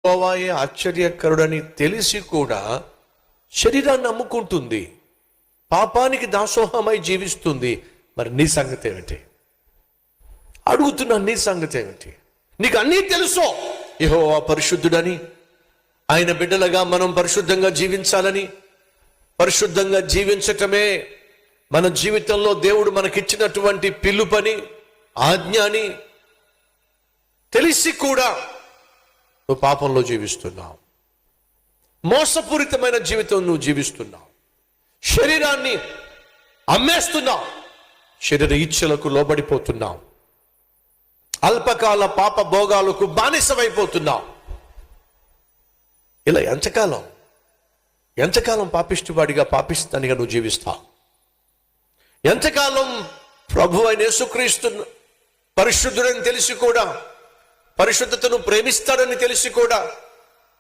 యెహోవాయే ఆశ్చర్యకరుడని తెలిసి కూడా శరీరాన్ని అమ్ముకుంటుంది, పాపానికి దాసోహమై జీవిస్తుంది. మరి నీ సంగతి ఏమిటి? అడుగుతున్నా, నీ సంగతి ఏమిటి? నీకు అన్నీ తెలుసో యెహోవా పరిశుద్ధుడని, ఆయన బిడ్డలుగా మనం పరిశుద్ధంగా జీవించాలని, పరిశుద్ధంగా జీవించటమే మన జీవితంలో దేవుడు మనకిచ్చినటువంటి పిలుపని, ఆజ్ఞని తెలిసి కూడా నువ్వు పాపంలో జీవిస్తున్నావు, మోసపూరితమైన జీవితం నువ్వు జీవిస్తున్నావు, శరీరాన్ని అమ్మేస్తున్నావు, శరీర ఇచ్ఛలకు లోబడిపోతున్నావు, అల్పకాల పాప భోగాలకు బానిసమైపోతున్నావు. ఇలా ఎంతకాలం పాపిష్టివాడిగా పాపిస్తానిగా నువ్వు జీవిస్తావు? ఎంతకాలం ప్రభు అయిన యేసుక్రీస్తు పరిశుద్ధుడని తెలిసి కూడా, పరిశుద్ధతను ప్రేమిస్తాడని తెలిసి కూడా,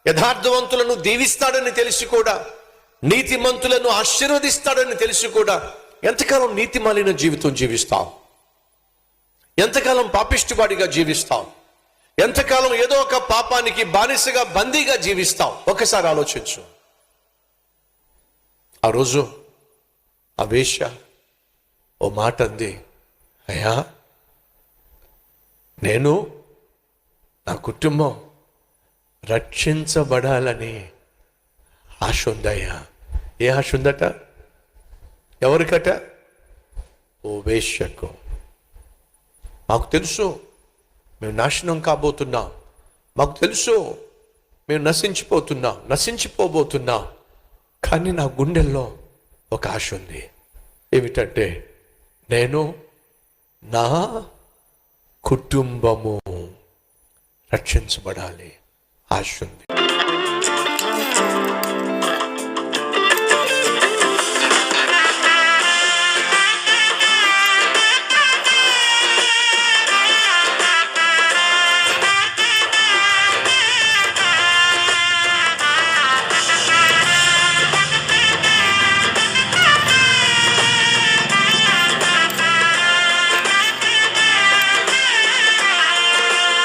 యథార్థవంతులను దీవిస్తాడని తెలిసి కూడా, నీతిమంతులను ఆశీర్వదిస్తాడని తెలిసి కూడా ఎంతకాలం నీతిమాలిన జీవితం జీవిస్తావు? ఎంతకాలం పాపిష్టివాడిగా జీవిస్తావు? ఎంతకాలం ఏదో ఒక పాపానికి బానిసగా, బందీగా జీవిస్తావు? ఒకసారి ఆలోచించు. ఆ రోజు ఆ వేశ్య ఓ మాట అంది, అయ్యా నేను, నా కుటుంబం రక్షించబడాలని ఆశ ఉందయ్యా. ఏ ఆశ ఉందట? ఎవరికట? ఓ వేశ్యకు. మాకు తెలుసు మేము నాశనం కాబోతున్నాం, మాకు తెలుసు మేము నశించిపోబోతున్నాం, కానీ నా గుండెల్లో ఒక ఆశ ఉంది. ఏమిటంటే, నేను, నా కుటుంబము రక్షించబడాలి ఆశ ఉంది.